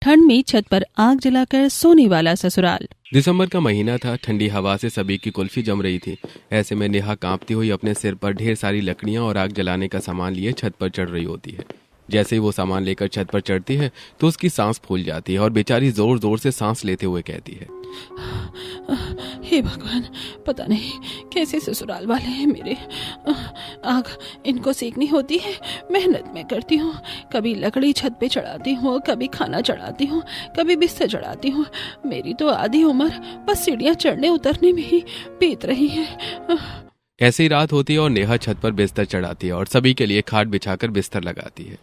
ठंड में छत पर आग जलाकर सोने वाला ससुराल। दिसंबर का महीना था। ठंडी हवा से सभी की कुल्फी जम रही थी। ऐसे में नेहा कांपती हुई अपने सिर पर ढेर सारी लकड़ियां और आग जलाने का सामान लिए छत पर चढ़ रही होती है। जैसे ही वो सामान लेकर छत पर चढ़ती है तो उसकी सांस फूल जाती है और बेचारी जोर जोर से सांस लेते हुए कहती है, हे भगवान, पता नहीं कैसे ससुराल वाले हैं मेरे। आग इनको सेकनी होती है। मेहनत मैं करती हूँ, कभी लकड़ी छत पे चढ़ाती हूँ, कभी खाना चढ़ाती हूँ, कभी बिस्तर चढ़ाती हूँ। मेरी तो आधी उम्र बस सीढ़ियाँ चढ़ने उतरने में ही बीत रही है। ऐसे ही रात होती है और नेहा छत पर बिस्तर चढ़ाती है और सभी के लिए खाट बिछाकर बिस्तर लगाती है।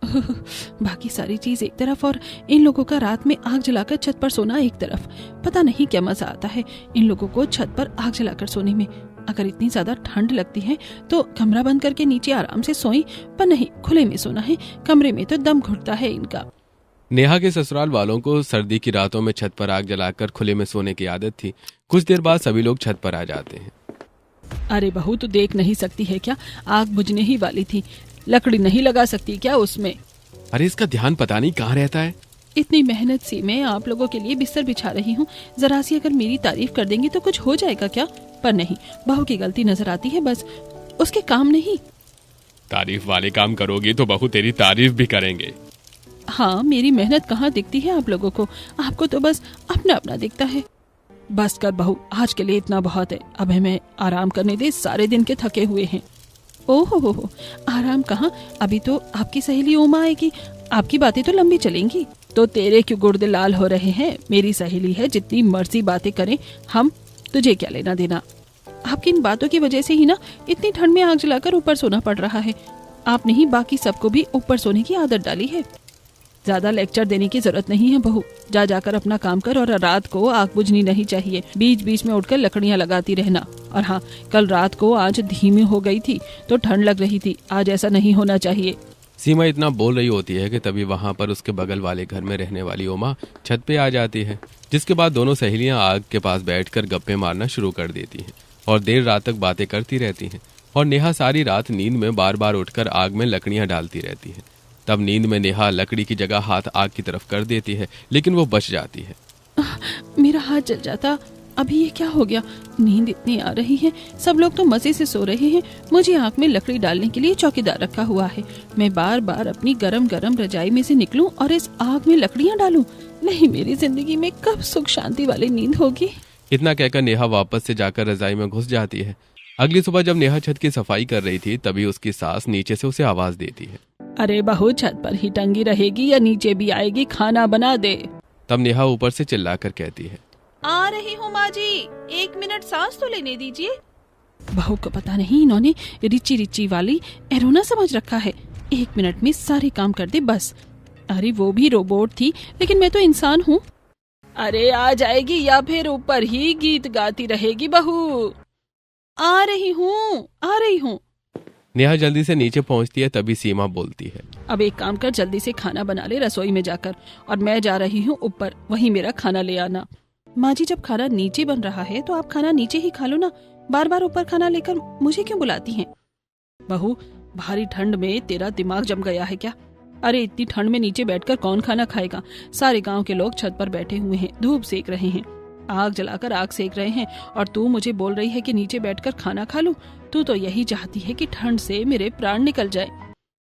बाकी सारी चीज एक तरफ और इन लोगों का रात में आग जलाकर छत पर सोना एक तरफ। पता नहीं क्या मजा आता है इन लोगों को छत पर आग जलाकर सोने में। अगर इतनी ज्यादा ठंड लगती है तो कमरा बंद करके नीचे आराम से सोएं, पर नहीं, खुले में सोना है। कमरे में तो दम घुटता है इनका। नेहा के ससुराल वालों को सर्दी की रातों में छत पर आग जलाकर खुले में सोने की आदत थी। कुछ देर बाद सभी लोग छत पर आ जाते हैं। अरे बहू, तो देख नहीं सकती है क्या? आग बुझने ही वाली थी, लकड़ी नहीं लगा सकती क्या उसमें? अरे इसका ध्यान पता नहीं कहाँ रहता है। इतनी मेहनत से मैं आप लोगों के लिए बिस्तर बिछा रही हूँ, जरा सी अगर मेरी तारीफ कर देंगे तो कुछ हो जाएगा क्या? पर नहीं, बहू की गलती नजर आती है, बस उसके काम नहीं। तारीफ वाले काम करोगी तो बहू तेरी तारीफ भी करेंगे। हाँ, मेरी मेहनत कहाँ दिखती है आप लोगों को? आपको तो बस अपना अपना दिखता है। बस कर बहू, आज के लिए इतना बहुत है। अब हमें आराम करने दे, सारे दिन के थके हुए हैं। ओहो हो, आराम कहाँ? अभी तो आपकी सहेली उमा आएगी, आपकी बातें तो लंबी चलेंगी। तो तेरे क्यों गुर्दे लाल हो रहे हैं? मेरी सहेली है, जितनी मर्जी बातें करें हम, तुझे क्या लेना देना? आपकी इन बातों की वजह से ही ना इतनी ठंड में आग जलाकर ऊपर सोना पड़ रहा है। आपने ही बाकी सबको भी ऊपर सोने की आदत डाली है। ज्यादा लेक्चर देने की जरूरत नहीं है बहू, जा जाकर अपना काम कर। और रात को आग बुझनी नहीं चाहिए, बीच बीच में उठकर लकड़ियां लगाती रहना। और हाँ, कल रात को आंच धीमी हो गई थी तो ठंड लग रही थी, आज ऐसा नहीं होना चाहिए। सीमा इतना बोल रही होती है कि तभी वहां पर उसके बगल वाले घर में रहने वाली उमा छत पे आ जाती है, जिसके बाद दोनों सहेलियां आग के पास बैठकर गप्पे मारना शुरू कर देती हैं और देर रात तक बातें करती रहती हैं। और नेहा सारी रात नींद में बार बार उठकर आग में लकड़ियां डालती रहती है। तब नींद में नेहा लकड़ी की जगह हाथ आग की तरफ कर देती है, लेकिन वो बच जाती है। मेरा हाथ जल जाता। अभी ये क्या हो गया? नींद इतनी आ रही है, सब लोग तो मजे से सो रहे हैं, मुझे आग में लकड़ी डालने के लिए चौकीदार रखा हुआ है। मैं बार बार अपनी गरम गरम रजाई में से निकलूं और इस आग में लकड़ियां डालूं? नहीं, मेरी जिंदगी में कब सुख शांति वाली नींद होगी? इतना कहकर नेहा वापस से जाकर रजाई में घुस जाती है। अगली सुबह जब नेहा छत की सफाई कर रही थी तभी उसकी सास नीचे से उसे आवाज देती है, अरे बहू, छत पर ही टंगी रहेगी या नीचे भी आएगी? खाना बना दे। तब नेहा ऊपर से चिल्लाकर कहती है, आ रही हूँ माँ जी, 1 मिनट सांस तो लेने दीजिए। बहू को पता नहीं इन्होंने रिची रिची वाली एरोना समझ रखा है, 1 मिनट में सारे काम कर दे बस। अरे वो भी रोबोट थी, लेकिन मैं तो इंसान हूँ। अरे आ जाएगी या फिर ऊपर ही गीत गाती रहेगी बहू? आ रही हूँ। नेहा जल्दी से नीचे पहुंचती है, तभी सीमा बोलती है, अब एक काम कर, जल्दी से खाना बना ले रसोई में जाकर, और मैं जा रही हूँ ऊपर, वहीं मेरा खाना ले आना। माँ जी, जब खाना नीचे बन रहा है तो आप खाना नीचे ही खा लो ना, बार बार ऊपर खाना लेकर मुझे क्यों बुलाती हैं? बहू, भारी ठंड में तेरा दिमाग जम गया है क्या? अरे इतनी ठंड में नीचे बैठकर कौन खाना खाएगा? सारे गांव के लोग छत पर बैठे हुए हैं, धूप सेक रहे हैं, आग जलाकर आग सेक रहे हैं, और तू मुझे बोल रही है कि नीचे बैठकर खाना खा लूं? तू तो यही चाहती है कि ठंड से मेरे प्राण निकल जाए।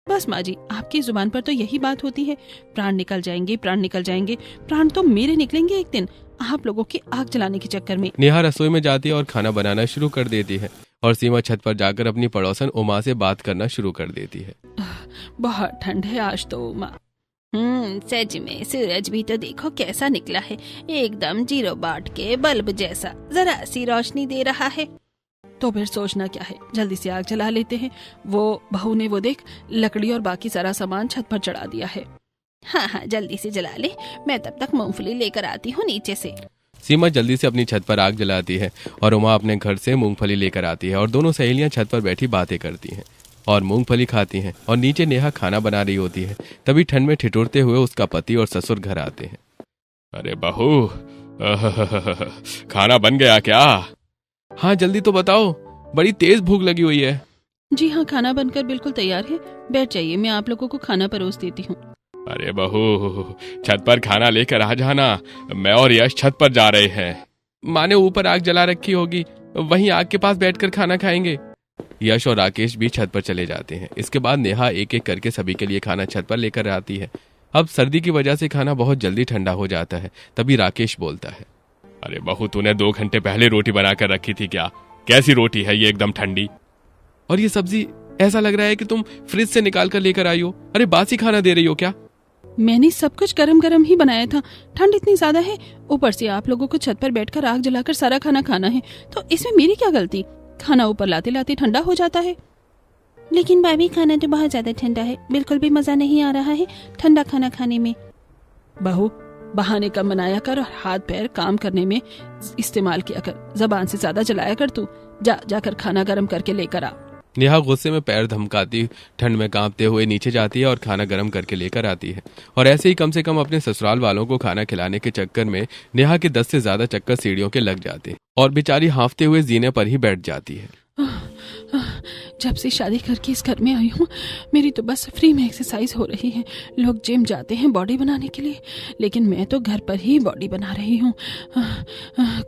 बस माँ जी, आपकी जुबान पर तो यही बात होती है, प्राण निकल जाएंगे, प्राण निकल जाएंगे। प्राण तो मेरे निकलेंगे एक दिन, आप लोगों के आग जलाने के चक्कर में। नेहा रसोई में जाती है और खाना बनाना शुरू कर देती है और सीमा छत पर जाकर अपनी पड़ोसन उमा से बात करना शुरू कर देती है। बहुत ठंड है आज तो उमा। सच में सूरज भी तो देखो कैसा निकला है, एकदम 0 वाट के बल्ब जैसा, जरा सी रोशनी दे रहा है। तो फिर सोचना क्या है, जल्दी से आग जला लेते हैं। वो बहू ने वो देख लकड़ी और बाकी सारा सामान छत पर चढ़ा दिया है। हाँ, जल्दी से जला ले, मैं तब तक मूंगफली लेकर आती हूँ नीचे से। सीमा जल्दी से अपनी छत पर आग जलाती है और उमा अपने घर से मूंगफली लेकर आती है और दोनों सहेलियां छत पर बैठी बातें करती हैं और मूंगफली खाती हैं। और नीचे नेहा खाना बना रही होती है, तभी ठंड में ठिठुरते हुए उसका पति और ससुर घर आते हैं। अरे बहू, खाना बन गया क्या? हाँ जल्दी तो बताओ, बड़ी तेज भूख लगी हुई है। जी हाँ, खाना बनकर बिल्कुल तैयार है, बैठ जाइए, मैं आप लोगों को खाना परोस देती हूँ। अरे बहू, छत पर खाना लेकर आ जाना, मैं और यश छत पर जा रहे हैं। माँ ने ऊपर आग जला रखी होगी, वहीं आग के पास बैठकर खाना खाएंगे। यश और राकेश भी छत पर चले जाते हैं। इसके बाद नेहा एक एक करके सभी के लिए खाना छत पर लेकर आती है। अब सर्दी की वजह से खाना बहुत जल्दी ठंडा हो जाता है। तभी राकेश बोलता है, अरे बहू, तूने 2 घंटे पहले रोटी बनाकर रखी थी क्या? कैसी रोटी है ये, एकदम ठंडी। और ये सब्जी ऐसा लग रहा है कि तुम फ्रिज से निकाल कर लेकर आई हो। अरे बासी खाना दे रही हो क्या? मैंने सब कुछ गरम गरम ही बनाया था, ठंड इतनी ज्यादा है, ऊपर से आप लोगों को छत पर बैठकर आग जलाकर सारा खाना खाना है, तो इसमें मेरी क्या गलती? खाना ऊपर लाते लाते ठंडा हो जाता है। लेकिन भाभी, खाना तो बहुत ज्यादा ठंडा है, बिल्कुल भी मजा नहीं आ रहा है ठंडा खाना खाने में। बहू, बहाने कम बनाया कर और हाथ पैर काम करने में इस्तेमाल किया कर, जबान से ज्यादा जलाया कर तू। जाकर खाना गर्म करके लेकर आ। नेहा गुस्से में पैर धमकाती ठंड में कांपते हुए नीचे जाती है और खाना गर्म करके लेकर आती है। और ऐसे ही कम से कम अपने ससुराल वालों को खाना खिलाने के चक्कर में नेहा के 10 से ज्यादा चक्कर सीढ़ियों के लग जाते हैं और बेचारी हांफते हुए जीने पर ही बैठ जाती है। जब से शादी करके इस घर में आई हूँ, मेरी तो बस फ्री में एक्सरसाइज हो रही है। लोग जिम जाते हैं बॉडी बनाने के लिए, लेकिन मैं तो घर पर ही बॉडी बना रही हूँ।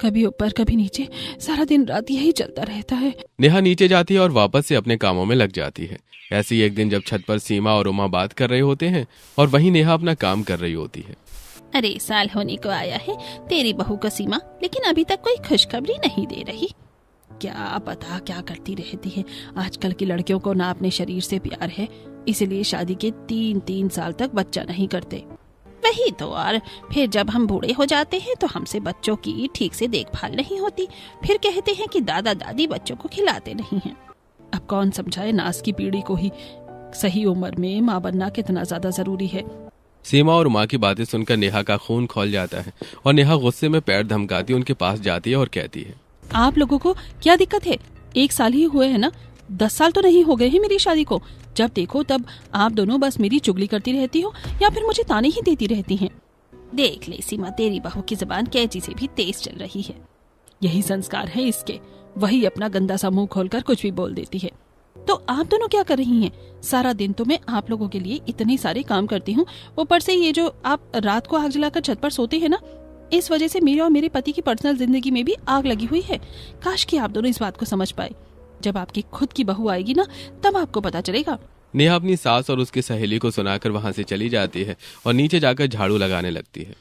कभी ऊपर कभी नीचे, सारा दिन रात यही चलता रहता है। नेहा नीचे जाती है और वापस से अपने कामों में लग जाती है। ऐसे ही एक दिन जब छत पर सीमा और उमा बात कर रहे होते हैं और वहीं नेहा अपना काम कर रही होती है। अरे, साल होने को आया है तेरी बहू का सीमा, लेकिन अभी तक कोई खुशखबरी नहीं दे रही। क्या पता क्या करती रहती है। आजकल की लड़कियों को ना अपने शरीर से प्यार है, इसलिए शादी के 3 साल तक बच्चा नहीं करते। वही तो, और फिर जब हम बूढ़े हो जाते हैं तो हमसे बच्चों की ठीक से देखभाल नहीं होती। फिर कहते हैं कि दादा दादी बच्चों को खिलाते नहीं हैं। अब कौन समझाए नाज की पीढ़ी को ही सही उम्र में माँ बनना कितना ज्यादा जरूरी है। सीमा और माँ की बातें सुनकर नेहा का खून खौल जाता है और नेहा गुस्से में पैर धमकाती उनके पास जाती है और कहती है, आप लोगों को क्या दिक्कत है? 1 साल ही हुए हैं ना, 10 साल तो नहीं हो गए हैं मेरी शादी को। जब देखो तब आप दोनों बस मेरी चुगली करती रहती हो या फिर मुझे ताने ही देती रहती हैं। देख ले सीमा, तेरी बहू की जुबान कैची से भी तेज चल रही है। यही संस्कार है इसके, वही अपना गंदा सा मुंह खोलकर कुछ भी बोल देती है। तो आप दोनों क्या कर रही हैं? सारा दिन तो मैं आप लोगों के लिए इतने सारे काम करती हूँ, ऊपर से ये जो आप रात को आग जलाकर छत पर सोते हैं ना, इस वजह से मेरे और मेरे पति की पर्सनल जिंदगी में भी आग लगी हुई है। काश कि आप दोनों इस बात को समझ पाए। जब आपकी खुद की बहू आएगी ना, तब आपको पता चलेगा। नेहा अपनी सास और उसकी सहेली को सुनाकर वहां से चली जाती है और नीचे जाकर झाड़ू लगाने लगती है।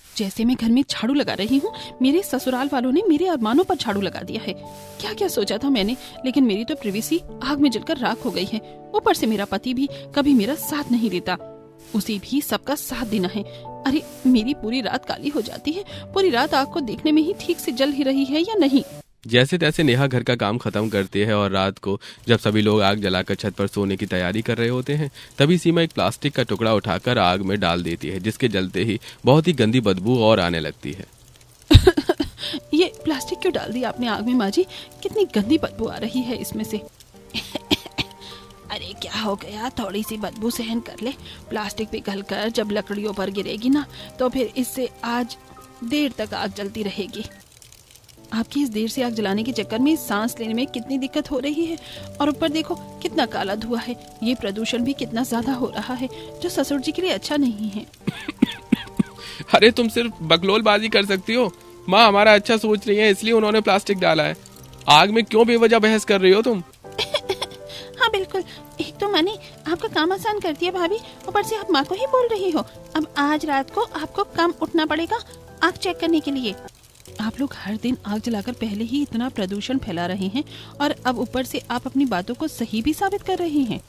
जैसे मैं घर में झाड़ू लगा रही हूँ, मेरे ससुराल वालों ने मेरे अरमानों पर झाड़ू लगा दिया है। क्या क्या सोचा था मैंने, लेकिन मेरी तो प्रिवेसी आग में जलकर राख हो गई है। ऊपर से मेरा पति भी कभी मेरा साथ नहीं देता, उसे भी सबका साथ देना है। अरे, मेरी पूरी रात काली हो जाती है। पूरी रात आग को देखने में ही ठीक से जल ही रही है या नहीं। जैसे तैसे नेहा घर का काम खत्म करती है और रात को जब सभी लोग आग जलाकर छत पर सोने की तैयारी कर रहे होते हैं, तभी सीमा एक प्लास्टिक का टुकड़ा उठाकर आग में डाल देती है, जिसके जलते ही बहुत ही गंदी बदबू और आने लगती है। ये प्लास्टिक क्यों डाल दी आपने आग में माँ जी? कितनी गंदी बदबू आ रही है इसमें से। अरे क्या हो गया, थोड़ी सी बदबू सहन कर ले। प्लास्टिक पिघलकर जब लकड़ियों पर गिरेगी ना, तो फिर इससे आज देर तक आग जलती रहेगी। आपकी इस देर से आग जलाने के चक्कर में सांस लेने में कितनी दिक्कत हो रही है, और ऊपर देखो कितना काला धुआं है। ये प्रदूषण भी कितना ज्यादा हो रहा है, जो ससुर जी के लिए अच्छा नहीं है। अरे तुम सिर्फ बकलोलबाजी कर सकती हो। माँ हमारा अच्छा सोच रही है, इसलिए उन्होंने प्लास्टिक डाला है। आग में क्यों बेवजह बहस कर रही हो तुम? हाँ बिल्कुल, एक तो मैंने आपका काम आसान कर दिया भाभी, ऊपर से आप माँ को ही बोल रही हो। अब आज रात को आपको कम उठना पड़ेगा आग चेक करने के लिए। आप लोग हर दिन आग जलाकर पहले ही इतना प्रदूषण फैला रहे हैं, और अब ऊपर से आप अपनी बातों को सही भी साबित कर रहे हैं।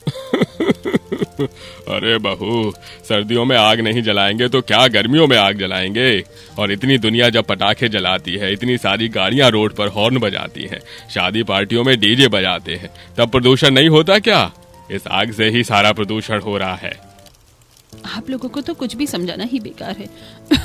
अरे बहू, सर्दियों में आग नहीं जलाएंगे तो क्या गर्मियों में आग जलाएंगे? और इतनी दुनिया जब पटाखे जलाती है, इतनी सारी गाड़ियां रोड पर हॉर्न बजाती हैं, शादी पार्टियों में डीजे बजाते हैं, तब प्रदूषण नहीं होता क्या? इस आग से ही सारा प्रदूषण हो रहा है। आप लोगों को तो कुछ भी समझाना ही बेकार है।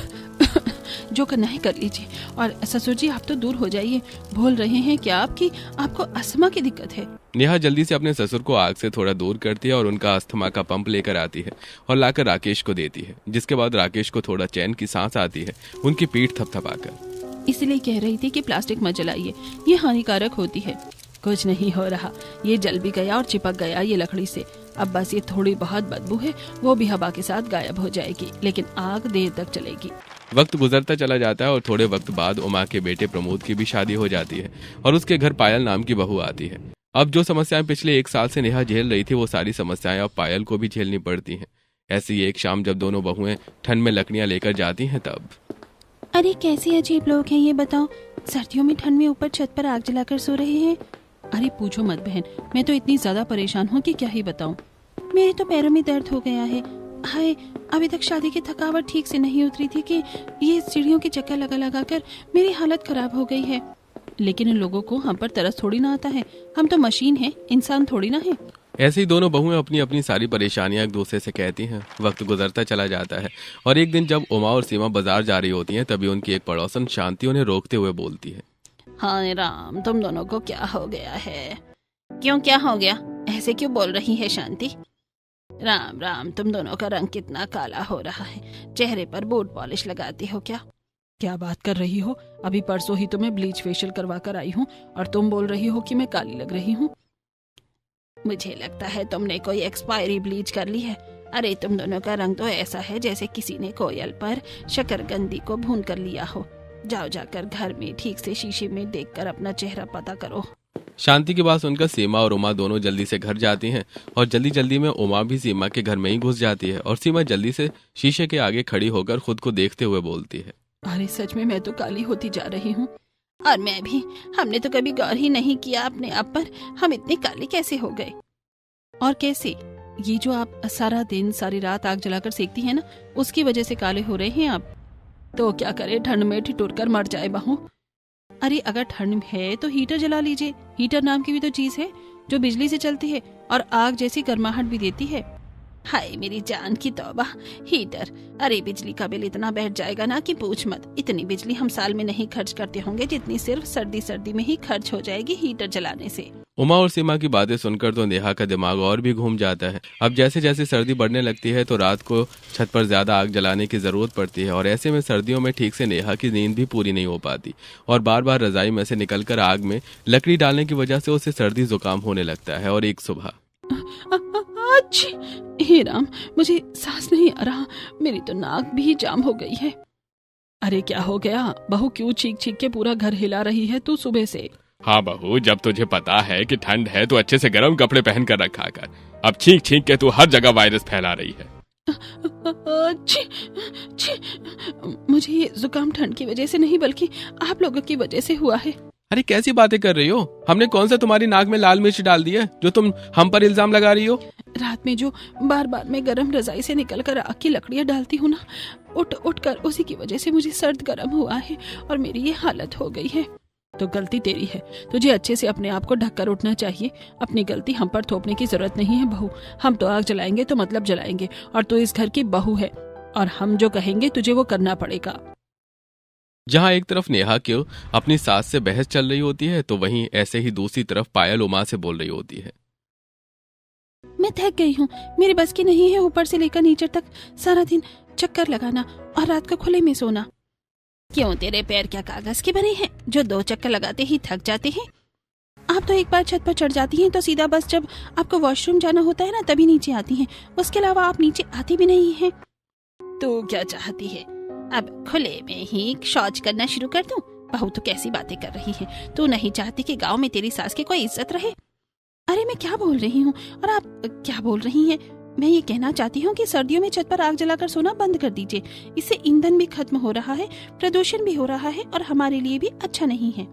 जो करना है कर लीजिए। और ससुर जी, आप तो दूर हो जाइए। बोल रहे हैं क्या आपकी आपको अस्थमा की दिक्कत है? नेहा जल्दी से अपने ससुर को आग से थोड़ा दूर करती है और उनका अस्थमा का पंप लेकर आती है और लाकर राकेश को देती है, जिसके बाद राकेश को थोड़ा चैन की सांस आती है उनकी पीठ थपथपाकर। इसलिए कह रही थी कि प्लास्टिक मत जलाइए, ये हानिकारक होती है। कुछ नहीं हो रहा, ये जल भी गया और चिपक गया ये लकड़ी से। अब बस ये थोड़ी बहुत बदबू है, वो भी हवा के साथ गायब हो जाएगी, लेकिन आग देर तक चलेगी। वक्त गुजरता चला जाता है और थोड़े वक्त बाद उमा के बेटे प्रमोद की भी शादी हो जाती है और उसके घर पायल नाम की बहू आती है। अब जो समस्याएं पिछले 1 साल से नेहा झेल रही थी, वो सारी समस्याएं अब पायल को भी झेलनी पड़ती हैं। ऐसी एक शाम जब दोनों बहुएं ठंड में लकड़ियां लेकर जाती हैं तब। अरे कैसे अजीब लोग हैं ये बताओ, सर्दियों में ठंड में ऊपर छत पर आग जलाकर सो रहे हैं। अरे पूछो मत बहन, मैं तो इतनी ज्यादा परेशान हूँ कि क्या ही बताऊँ। मेरे तो पैरों में दर्द हो गया है। हाय, अभी तक शादी की थकावट ठीक से नहीं उतरी थी कि ये सीढ़ियों के चक्कर लगा लगा कर मेरी हालत खराब हो गई है। लेकिन इन लोगों को हम पर तरस थोड़ी ना आता है, हम तो मशीन हैं, इंसान थोड़ी ना है। ऐसे ही दोनों बहुएं अपनी अपनी सारी परेशानियां एक दूसरे से कहती हैं। वक्त गुजरता चला जाता है और एक दिन जब उमा और सीमा बाजार जा रही होती हैं, तभी उनकी एक पड़ोसन शांति उन्हें रोकते हुए बोलती है, हाँ राम, तुम दोनों को क्या हो गया है? क्यों, क्या हो गया? ऐसे क्यों बोल रही है शांति? राम राम, तुम दोनों का रंग कितना काला हो रहा है। चेहरे पर बूट पॉलिश लगाती हो क्या? क्या बात कर रही हो? अभी परसों ही तुम्हें ब्लीच फेशियल करवा कर आई हूँ और तुम बोल रही हो कि मैं काली लग रही हूँ। मुझे लगता है तुमने कोई एक्सपायरी ब्लीच कर ली है। अरे तुम दोनों का रंग तो ऐसा है जैसे किसी ने कोयल पर शकरकंदी को भून कर लिया हो। जाओ जाकर घर में ठीक से शीशे में देखकर अपना चेहरा पता करो। शांति की बात सुनकर सीमा और उमा दोनों जल्दी से घर जाती हैं और जल्दी जल्दी में उमा भी सीमा के घर में ही घुस जाती है और सीमा जल्दी से शीशे के आगे खड़ी होकर खुद को देखते हुए बोलती है, अरे सच में मैं तो काली होती जा रही हूँ। और मैं भी। हमने तो कभी गौर ही नहीं किया अपने आप पर, हम इतनी काली कैसे हो गए। और कैसे? ये जो आप सारा दिन सारी रात आग जलाकर सेकती है ना, उसकी वजह से काले हो रहे हैं आप। तो क्या करे, ठंड में ठिठुर कर मर जाए बहू। अरे अगर ठंड है तो हीटर जला लीजिए। हीटर नाम की भी तो चीज है जो बिजली से चलती है और आग जैसी गर्माहट भी देती है। हाय मेरी जान की तौबा, हीटर! अरे बिजली का बिल इतना बैठ जाएगा ना कि पूछ मत। इतनी बिजली हम साल में नहीं खर्च करते होंगे जितनी सिर्फ सर्दी में ही खर्च हो जाएगी हीटर जलाने से। उमा और सीमा की बातें सुनकर तो नेहा का दिमाग और भी घूम जाता है। अब जैसे जैसे सर्दी बढ़ने लगती है तो रात को छत पर ज्यादा आग जलाने की जरूरत पड़ती है और ऐसे में सर्दियों में ठीक से नेहा की नींद भी पूरी नहीं हो पाती और बार बार रजाई में से निकलकर आग में लकड़ी डालने की वजह से उसे सर्दी जुकाम होने लगता है। और एक सुबह, हे राम, मुझे सांस नहीं आ रहा, मेरी तो नाक भी जाम हो गई है। अरे क्या हो गया बहू, क्यों चीख चीख के पूरा घर हिला रही है तू सुबह से? हाँ बहू, जब तुझे पता है कि ठंड है तो अच्छे से गर्म कपड़े पहन कर रखा कर। अब छींक छींक के तू हर जगह वायरस फैला रही है। मुझे ये जुकाम ठंड की वजह से नहीं बल्कि आप लोगों की वजह से हुआ है। अरे कैसी बातें कर रही हो? हमने कौन सा तुम्हारी नाक में लाल मिर्च डाल दी है जो तुम हम पर इल्जाम लगा रही हो? रात में जो बार बार मैं गरम रजाई से निकलकर आग की लकड़ियां डालती हूँ ना, उठ कर उसी की वजह से मुझे सर्द गरम हुआ है और मेरी ये हालत हो गई है। तो गलती तेरी है, तुझे अच्छे से अपने आप को ढककर उठना चाहिए। अपनी गलती हम पर थोपने की जरूरत नहीं है बहू। हम तो आग जलाएंगे तो मतलब जलाएंगे और तू इस घर की बहू है और हम जो कहेंगे तुझे वो करना पड़ेगा। जहाँ एक तरफ नेहा क्यों अपनी सास से बहस चल रही होती है तो वहीं ऐसे ही दूसरी तरफ पायल उमा से बोल रही होती है, मैं थक गई हूँ, मेरे बस की नहीं है ऊपर से लेकर नीचे तक सारा दिन चक्कर लगाना और रात को खुले में सोना। क्यों, तेरे पैर क्या कागज के बने हैं जो 2 चक्कर लगाते ही थक जाते हैं? आप तो एक बार छत पर चढ़ जाती हैं तो सीधा बस जब आपको वॉशरूम जाना होता है ना तभी नीचे आती हैं, उसके अलावा आप नीचे आती भी नहीं हैं। तू क्या चाहती है? अब खुले में ही शौच करना शुरू कर दूं? बहू तो कैसी बातें कर रही है। तू नहीं चाहती कि गांव में तेरी सास की कोई इज्जत रहे? अरे मैं क्या बोल रही हूँ और आप क्या बोल रही हैं? मैं ये कहना चाहती हूँ कि सर्दियों में छत पर आग जलाकर सोना बंद कर दीजिए। इससे ईंधन भी खत्म हो रहा है, प्रदूषण भी हो रहा है और हमारे लिए भी अच्छा नहीं है।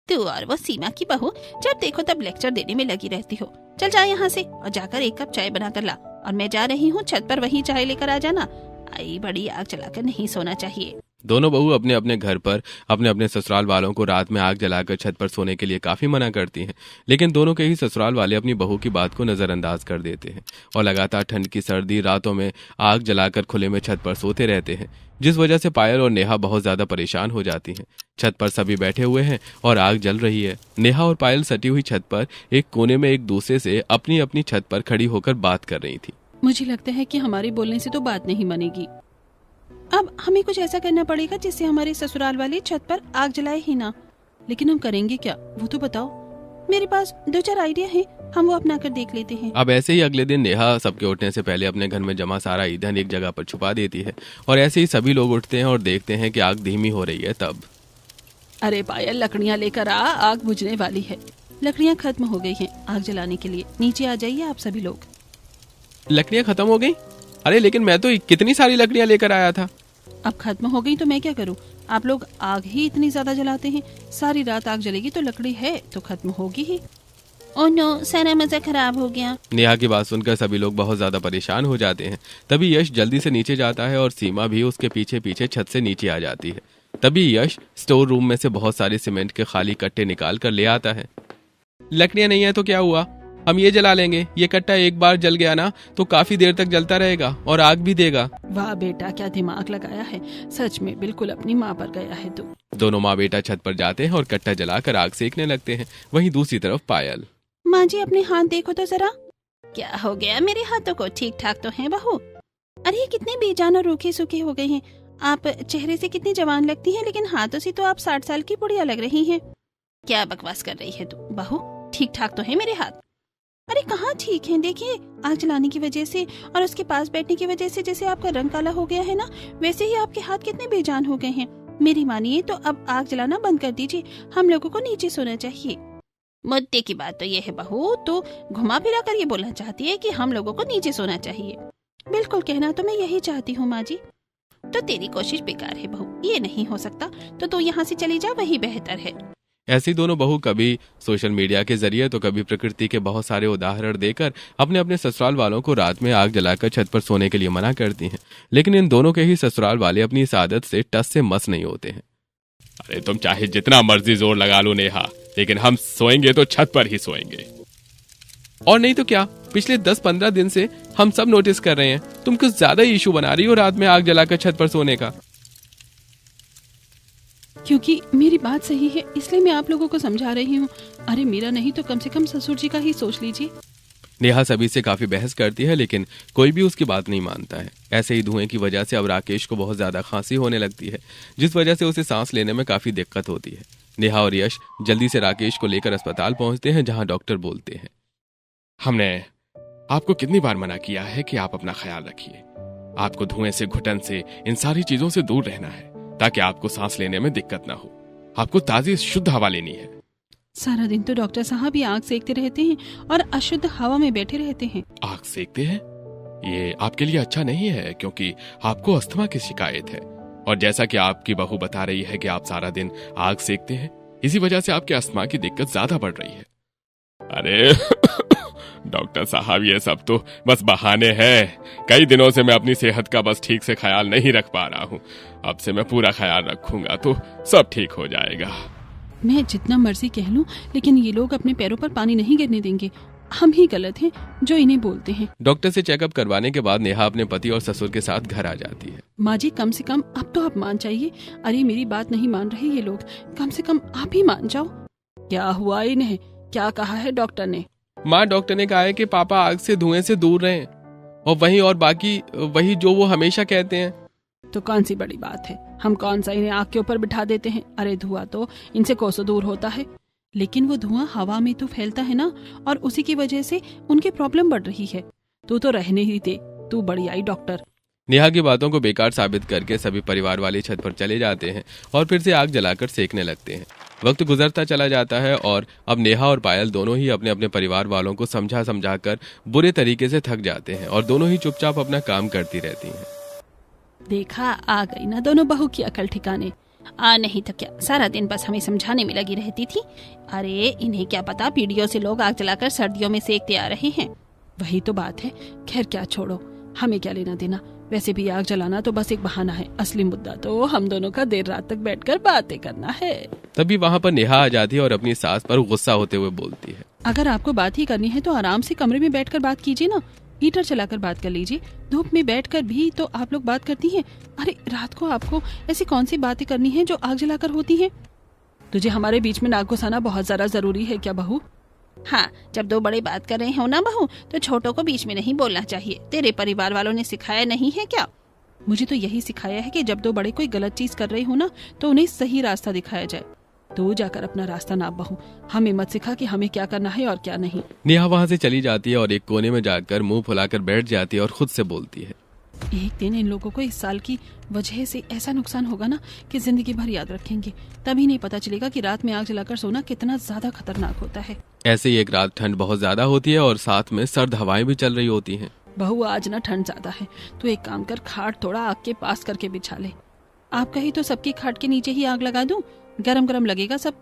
तू और वो सीमा की बहू जब देखो तब लेक्चर देने में लगी रहती हो। चल जा यहाँ से और जाकर 1 कप चाय बना कर ला और मैं जा रही हूँ छत पर, वहीं चाय लेकर आ जाना। आई बड़ी आग जलाकर नहीं सोना चाहिए। दोनों बहू अपने अपने घर पर अपने अपने ससुराल वालों को रात में आग जलाकर छत पर सोने के लिए काफी मना करती हैं, लेकिन दोनों के ही ससुराल वाले अपनी बहू की बात को नजरअंदाज कर देते हैं और लगातार ठंड की सर्दी रातों में आग जलाकर खुले में छत पर सोते रहते हैं, जिस वजह से पायल और नेहा बहुत ज्यादा परेशान हो जाती हैं। छत पर सभी बैठे हुए हैं और आग जल रही है। नेहा और पायल सटी हुई छत पर एक कोने में एक दूसरे से अपनी अपनी छत पर खड़ी होकर बात कर रही थी। मुझे लगता है कि हमारे बोलने से तो बात नहीं बनेगी। अब हमें कुछ ऐसा करना पड़ेगा जिससे हमारे ससुराल वाले छत पर आग जलाए ही ना। लेकिन हम करेंगे क्या, वो तो बताओ। मेरे पास 2-4 आइडिया है, हम वो अपना कर देख लेते हैं। अब ऐसे ही अगले दिन नेहा सबके उठने से पहले अपने घर में जमा सारा ईंधन एक जगह पर छुपा देती है और ऐसे ही सभी लोग उठते हैं और देखते हैं कि आग धीमी हो रही है। तब अरे पायल, लकड़ियाँ लेकर आ, आग बुझने वाली है। लकड़ियाँ खत्म हो गई हैं आग जलाने के लिए, नीचे आ जाइए आप सभी लोग। लकड़ियाँ खत्म हो गई? अरे लेकिन मैं तो कितनी सारी लकड़ियाँ लेकर आया था। अब खत्म हो गई तो मैं क्या करूँ? आप लोग आग ही इतनी ज्यादा जलाते हैं, सारी रात आग जलेगी तो लकड़ी है तो खत्म होगी ही। ओह नो, सारा मजा खराब हो गया। नेहा की बात सुनकर सभी लोग बहुत ज्यादा परेशान हो जाते हैं। तभी यश जल्दी से नीचे जाता है और सीमा भी उसके पीछे पीछे छत से नीचे आ जाती है। तभी यश स्टोर रूम में से बहुत सारे सीमेंट के खाली कट्टे निकाल कर ले आता है। लकड़ियां नहीं है तो क्या हुआ, हम ये जला लेंगे। ये कट्टा एक बार जल गया ना तो काफी देर तक जलता रहेगा और आग भी देगा। वाह बेटा, क्या दिमाग लगाया है, सच में बिल्कुल अपनी माँ पर गया है तू। दोनों माँ बेटा छत पर जाते हैं और कट्टा जलाकर आग सेकने लगते हैं। वहीं दूसरी तरफ पायल। माँ जी अपने हाथ देखो तो जरा। क्या हो गया मेरे हाथों को? ठीक ठाक तो हैं बहू। अरे ये कितने बेजान और रूखे सूखे हो गए हैं। आप चेहरे से कितनी जवान लगती हैं, लेकिन हाथों से तो आप 60 साल की बुढ़िया लग रही हैं। क्या बकवास कर रही है तू बहू? ठीक ठाक तो है मेरे हाथ। अरे कहाँ ठीक है, देखिए आग जलाने की वजह से और उसके पास बैठने की वजह से जैसे आपका रंग काला हो गया है ना, वैसे ही आपके हाथ कितने बेजान हो गए हैं। मेरी मानिए तो अब आग जलाना बंद कर दीजिए, हम लोगों को नीचे सोना चाहिए। मुद्दे की बात तो ये है बहू, तो घुमा फिरा कर ये बोलना चाहती है कि हम लोगों को नीचे सोना चाहिए। बिल्कुल, कहना तो मैं यही चाहती हूँ माँ जी। तो तेरी कोशिश बेकार है बहू, ये नहीं हो सकता तो तू यहाँ से चली जा, वही बेहतर है। ऐसी दोनों बहू कभी सोशल मीडिया के जरिए तो कभी प्रकृति के बहुत सारे उदाहरण देकर अपने अपने ससुराल वालों को रात में आग जलाकर छत पर सोने के लिए मना करती हैं। लेकिन इन दोनों के ही ससुराल वाले अपनी इस आदत से टस से मस नहीं होते हैं। अरे तुम चाहे जितना मर्जी जोर लगा लो नेहा, लेकिन हम सोएंगे तो छत पर ही सोएंगे। और नहीं तो क्या, पिछले 10-15 दिन से हम सब नोटिस कर रहे हैं तुम कुछ ज्यादा ही इशू बना रही हो रात में आग जलाकर छत पर सोने का। क्योंकि मेरी बात सही है इसलिए मैं आप लोगों को समझा रही हूँ। अरे मेरा नहीं तो कम से कम ससुर जी का ही सोच लीजिए। नेहा सभी से काफी बहस करती है लेकिन कोई भी उसकी बात नहीं मानता है। ऐसे ही धुएं की वजह से अब राकेश को बहुत ज्यादा खांसी होने लगती है, जिस वजह से उसे सांस लेने में काफी दिक्कत होती है। नेहा और यश जल्दी से राकेश को लेकर अस्पताल पहुंचते हैं, जहां डॉक्टर बोलते हैं, हमने आपको कितनी बार मना किया है कि आप अपना ख्याल रखिए। आपको धुएं से, घुटन से, इन सारी चीजों से दूर रहना है ताकि आपको सांस लेने में दिक्कत ना हो। आपको ताजी शुद्ध हवा लेनी है। सारा दिन तो डॉक्टर साहब ही आग सेकते रहते हैं और अशुद्ध हवा में बैठे रहते हैं। आग सेकते हैं? ये आपके लिए अच्छा नहीं है क्योंकि आपको अस्थमा की शिकायत है और जैसा कि आपकी बहू बता रही है कि आप सारा दिन आग सेकते हैं, इसी वजह से आपके अस्थमा की दिक्कत ज्यादा बढ़ रही है। अरे डॉक्टर साहब, ये सब तो बस बहाने हैं। कई दिनों से मैं अपनी सेहत का बस ठीक से ख्याल नहीं रख पा रहा हूँ। अब से मैं पूरा ख्याल रखूंगा तो सब ठीक हो जाएगा। मैं जितना मर्जी कह लूं, लेकिन ये लोग अपने पैरों पर पानी नहीं गिरने देंगे। हम ही गलत हैं जो इन्हें बोलते हैं। डॉक्टर से चेकअप करवाने के बाद नेहा अपने पति और ससुर के साथ घर आ जाती है। माँ जी, कम से कम अब तो आप मान जाइए। अरे मेरी बात नहीं मान रहे ये लोग, कम से कम आप ही मान जाओ। क्या हुआ इन्हें? क्या कहा है डॉक्टर ने? माँ, डॉक्टर ने कहा है कि पापा आग से, धुएं से दूर रहें और वहीं और बाकी वही जो वो हमेशा कहते हैं। तो कौन सी बड़ी बात है, हम कौन सा इन्हें आग के ऊपर बिठा देते हैं। अरे धुआं तो इनसे कोसों दूर होता है, लेकिन वो धुआं हवा में तो फैलता है ना, और उसी की वजह से उनकी प्रॉब्लम बढ़ रही है। तू तो रहने ही दे, तू बड़ी आई डॉक्टर। नेहा की बातों को बेकार साबित करके सभी परिवार वाले छत पर चले जाते हैं और फिर से आग जलाकर सेकने लगते हैं। वक्त गुजरता चला जाता है और अब नेहा और पायल दोनों ही अपने अपने परिवार वालों को समझा समझा कर बुरे तरीके से थक जाते हैं और दोनों ही चुपचाप अपना काम करती रहती हैं। देखा, आ गई ना दोनों बहू की अकल ठिकाने। नहीं तो क्या, सारा दिन बस हमें समझाने में लगी रहती थी। अरे इन्हें क्या पता, पीढ़ियों से लोग आग जलाकर सर्दियों में सेकते आ रहे हैं। वही तो बात है। खैर क्या छोड़ो, हमें क्या लेना देना। वैसे भी आग जलाना तो बस एक बहाना है, असली मुद्दा तो हम दोनों का देर रात तक बैठकर बातें करना है। तभी वहाँ पर नेहा आ जाती है और अपनी सास पर गुस्सा होते हुए बोलती है, अगर आपको बात ही करनी है तो आराम से कमरे में बैठकर बात कीजिए ना, हीटर चलाकर बात कर लीजिए। धूप में बैठकर भी तो आप लोग बात करती हैं। अरे रात को आपको ऐसी कौन सी बातें करनी है जो आग जलाकर होती हैं? तुझे हमारे बीच में नाक घुसाना बहुत ज्यादा जरूरी है क्या बहू? हाँ, जब दो बड़े बात कर रहे हो ना बहू, तो छोटों को बीच में नहीं बोलना चाहिए। तेरे परिवार वालों ने सिखाया नहीं है क्या? मुझे तो यही सिखाया है कि जब दो बड़े कोई गलत चीज कर रहे हो ना, तो उन्हें सही रास्ता दिखाया जाए। तू जाकर अपना रास्ता नाप बहू, हमें मत सिखा कि हमें क्या करना है और क्या नहीं। नेहा वहाँ से चली जाती है और एक कोने में जाकर मुंह फुलाकर बैठ जाती है और खुद से बोलती है, एक दिन इन लोगों को इस साल की वजह से ऐसा नुकसान होगा ना कि जिंदगी भर याद रखेंगे। तभी नहीं पता चलेगा कि रात में आग जलाकर सोना कितना ज्यादा खतरनाक होता है। ऐसे ही एक रात ठंड बहुत ज्यादा होती है और साथ में सर्द हवाएं भी चल रही होती हैं। बहू आज ना ठंड ज्यादा है, तो एक काम कर, खाट थोड़ा आग के पास करके बिछा ले। आप कही तो सबकी खाट के नीचे ही आग लगा दूं, गरम गरम लगेगा सब।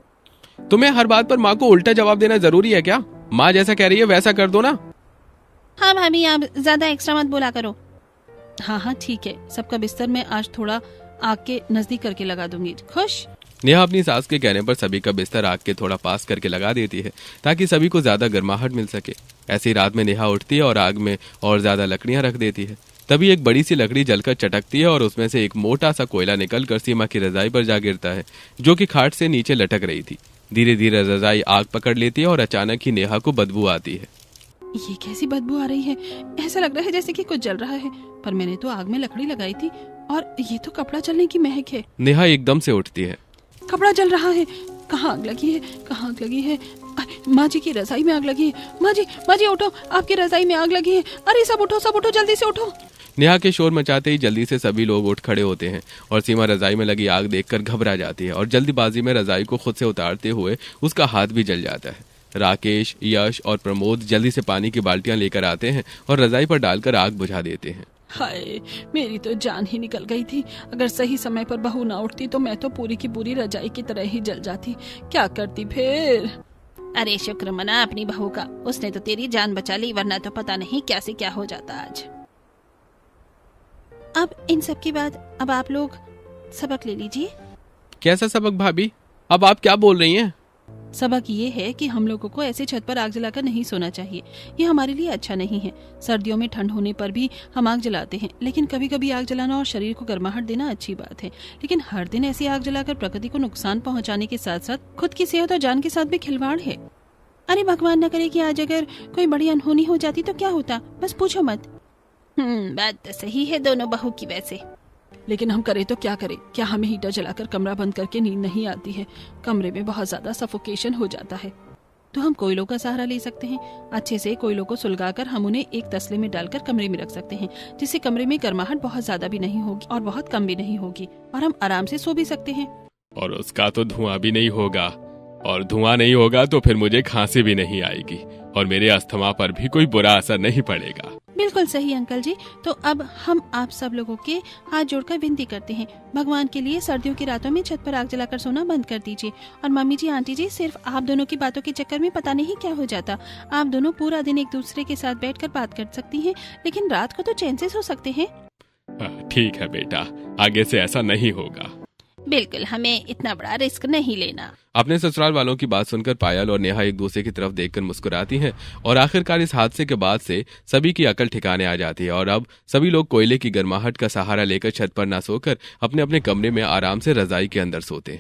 तुम्हें हर बात पर माँ को उल्टा जवाब देना जरूरी है क्या? माँ जैसा कह रही है वैसा कर दो ना। हाँ भाभी, आप ज्यादा एक्स्ट्रा मत बोला करो। हाँ ठीक है, सबका बिस्तर मैं आज थोड़ा आग के नजदीक करके लगा दूंगी। खुश? नेहा अपनी सास के कहने पर सभी का बिस्तर आग के थोड़ा पास करके लगा देती है ताकि सभी को ज्यादा गर्माहट मिल सके। ऐसी रात में नेहा उठती है और आग में और ज्यादा लकड़ियां रख देती है। तभी एक बड़ी सी लकड़ी जलकर चटकती है और उसमें से एक मोटा सा कोयला निकलकर सीमा की रजाई पर जा गिरता है, जो कि खाट से नीचे लटक रही थी। धीरे धीरे रजाई आग पकड़ लेती है और अचानक ही नेहा को बदबू आती है। ये कैसी बदबू आ रही है? ऐसा लग रहा है जैसे कि कुछ जल रहा है, पर मैंने तो आग में लकड़ी लगाई थी और ये तो कपड़ा जलने की महक है। नेहा एकदम से उठती है। कपड़ा जल रहा है? कहाँ आग लगी है? कहाँ आग लगी है? माँ जी की रजाई में आग लगी है। माँ जी उठो, आपकी रजाई में आग लगी है। अरे सब उठो, जल्दी से उठो। नेहा के शोर मचाते ही जल्दी से सभी लोग उठ खड़े होते हैं और सीमा रजाई में लगी आग देखकर घबरा जाती है और जल्दीबाजी में रजाई को खुद से उतारते हुए उसका हाथ भी जल जाता है। राकेश, यश और प्रमोद जल्दी से पानी की बाल्टियां लेकर आते हैं और रजाई पर डालकर आग बुझा देते हैं। हाय, मेरी तो जान ही निकल गई थी। अगर सही समय पर बहू ना उठती तो मैं तो पूरी की पूरी रजाई की तरह ही जल जाती। क्या करती फिर? अरे शुक्र मना अपनी बहू का, उसने तो तेरी जान बचा ली, वरना तो पता नहीं क्या से क्या हो जाता आज। अब इन सब के बाद अब आप लोग सबक ले लीजिए। कैसा सबक भाभी? अब आप क्या बोल रही हैं? सबक ये है कि हम लोगों को ऐसे छत पर आग जलाकर नहीं सोना चाहिए। ये हमारे लिए अच्छा नहीं है। सर्दियों में ठंड होने पर भी हम आग जलाते हैं, लेकिन कभी कभी आग जलाना और शरीर को गर्माहट देना अच्छी बात है। लेकिन हर दिन ऐसी आग जलाकर प्रकृति को नुकसान पहुंचाने के साथ साथ खुद की सेहत और जान के साथ भी खिलवाड़ है। अरे भगवान न करे कि आज अगर कोई बड़ी अनहोनी हो जाती तो क्या होता, बस पूछो मत। बात तो सही है दोनों बहू की वैसे, लेकिन हम करें तो क्या करें? क्या हमें हीटर जलाकर कमरा बंद करके नींद नहीं आती है? कमरे में बहुत ज्यादा सफोकेशन हो जाता है। तो हम कोयलों का सहारा ले सकते हैं। अच्छे से कोयलों को सुलगाकर हम उन्हें एक तसले में डालकर कमरे में रख सकते हैं, जिससे कमरे में गर्माहट बहुत ज्यादा भी नहीं होगी और बहुत कम भी नहीं होगी और हम आराम से सो भी सकते हैं। और उसका तो धुआं भी नहीं होगा, और धुआं नहीं होगा तो फिर मुझे खांसी भी नहीं आएगी और मेरे अस्थमा पर भी कोई बुरा असर नहीं पड़ेगा। बिल्कुल सही अंकल जी। तो अब हम आप सब लोगों के हाथ जोड़कर विनती करते हैं, भगवान के लिए सर्दियों की रातों में छत पर आग जलाकर सोना बंद कर दीजिए। और मम्मी जी, आंटी जी, सिर्फ आप दोनों की बातों के चक्कर में पता नहीं क्या हो जाता। आप दोनों पूरा दिन एक दूसरे के साथ बैठकर बात कर सकती हैं, लेकिन रात को तो चैन से सो सकते हैं। ठीक है बेटा, आगे से ऐसा नहीं होगा। बिल्कुल, हमें इतना बड़ा रिस्क नहीं लेना। अपने ससुराल वालों की बात सुनकर पायल और नेहा एक दूसरे की तरफ देखकर मुस्कुराती हैं और आखिरकार इस हादसे के बाद से सभी की अकल ठिकाने आ जाती है और अब सभी लोग कोयले की गर्माहट का सहारा लेकर छत पर ना सोकर अपने अपने कमरे में आराम से रजाई के अंदर सोते हैं।